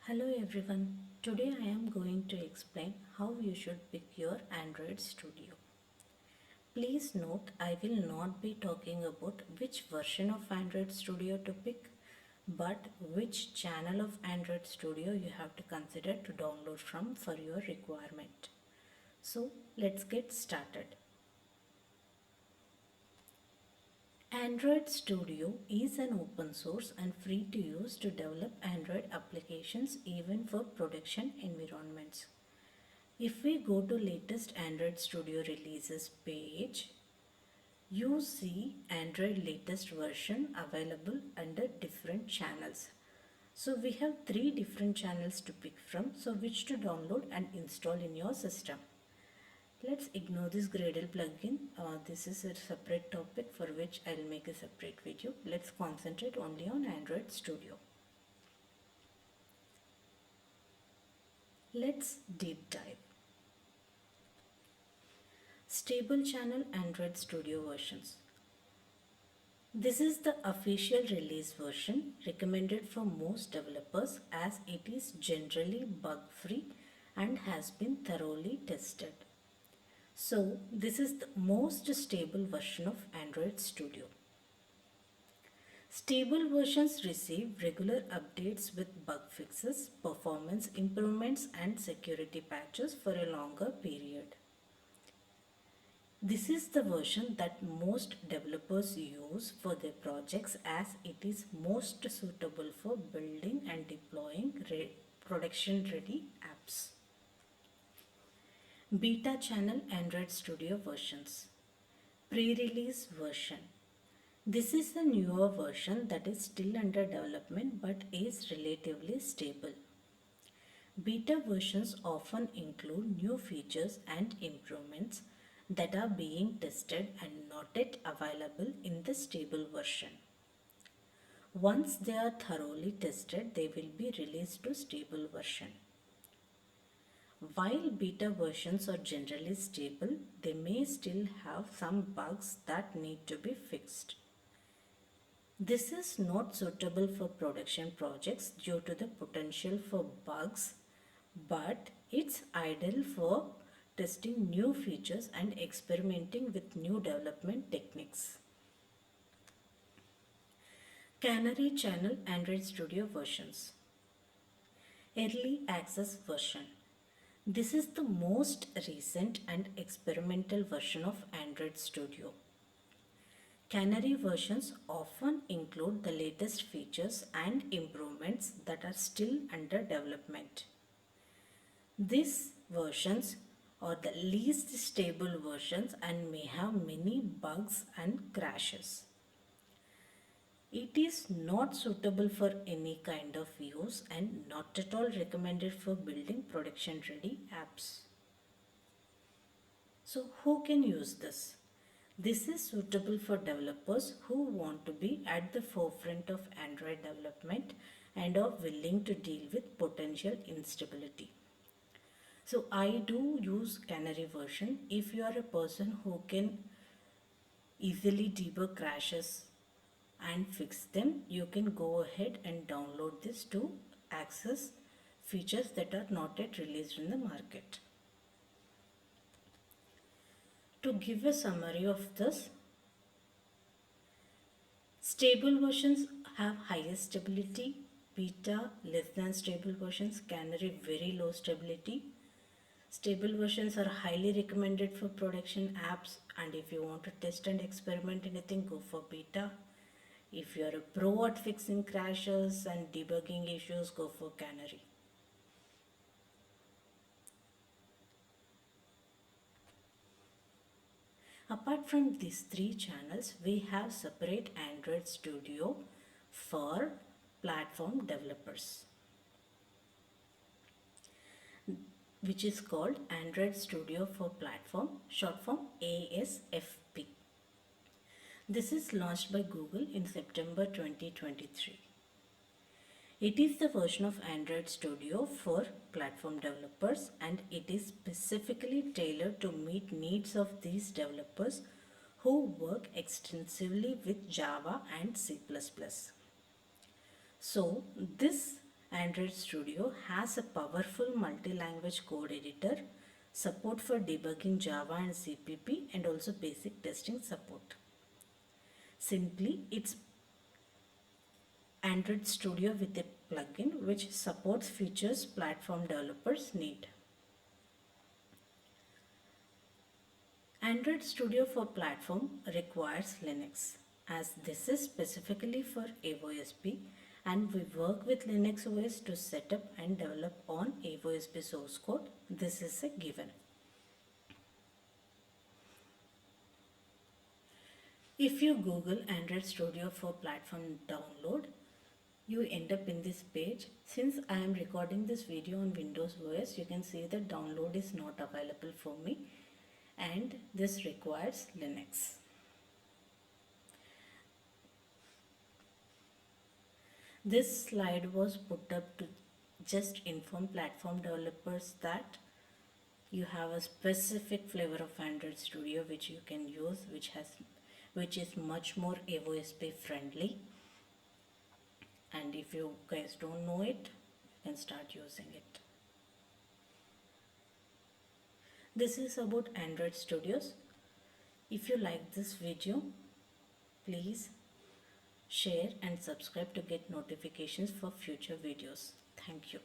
Hello everyone. Today I am going to explain how you should pick your Android Studio. Please note I will not be talking about which version of Android Studio to pick, but which channel of Android Studio you have to consider to download from for your requirement. So let's get started. Android Studio is an open source and free to use to develop Android applications even for production environments. If we go to latest Android Studio releases page, you see Android latest version available under different channels. So we have three different channels to pick from, so which to download and install in your system. Let's ignore this Gradle plugin. This is a separate topic for which I'll make a separate video. Let's concentrate only on Android Studio. Let's deep dive. Stable channel Android Studio versions. This is the official release version recommended for most developers as it is generally bug-free and has been thoroughly tested. So, this is the most stable version of Android Studio. Stable versions receive regular updates with bug fixes, performance improvements and security patches for a longer period. This is the version that most developers use for their projects as it is most suitable for building and deploying production ready apps. Beta channel Android Studio versions. Pre-release version. This is a newer version that is still under development but is relatively stable. Beta versions often include new features and improvements that are being tested and not yet available in the stable version. Once they are thoroughly tested, they will be released to stable version. While beta versions are generally stable, they may still have some bugs that need to be fixed. This is not suitable for production projects due to the potential for bugs, but it's ideal for testing new features and experimenting with new development techniques. Canary Channel Android Studio versions. Early Access version. This is the most recent and experimental version of Android Studio. Canary versions often include the latest features and improvements that are still under development. These versions are the least stable versions and may have many bugs and crashes. It is not suitable for any kind of use and not at all recommended for building production ready apps. So who can use this? This is suitable for developers who want to be at the forefront of Android development and are willing to deal with potential instability. So I do use Canary version. If you are a person who can easily debug crashes and fix them, you can go ahead and download this to access features that are not yet released in the market. To give a summary of this, stable versions have highest stability, beta less than stable versions, Canary very low stability. Stable versions are highly recommended for production apps, and if you want to test and experiment anything, go for beta. If you are a pro at fixing crashes and debugging issues, go for Canary. Apart from these three channels, we have separate Android Studio for platform developers, which is called Android Studio for Platform, short form ASFP. This is launched by Google in September 2023. It is the version of Android Studio for platform developers and it is specifically tailored to meet needs of these developers who work extensively with Java and C++. So this Android Studio has a powerful multi-language code editor, support for debugging Java and CPP, and also basic testing support. Simply, it's Android Studio with a plugin which supports features platform developers need. Android Studio for platform requires Linux, as this is specifically for AOSP, and we work with Linux OS to set up and develop on AOSP source code. This is a given. If you Google Android Studio for platform download, you end up in this page. Since I am recording this video on Windows OS, you can see that download is not available for me, and this requires Linux. This slide was put up to just inform platform developers that you have a specific flavor of Android Studio which you can use, which is much more AOSP friendly. And if you guys don't know it, you can start using it. This is about Android Studios. If you like this video, please share and subscribe to get notifications for future videos. Thank you.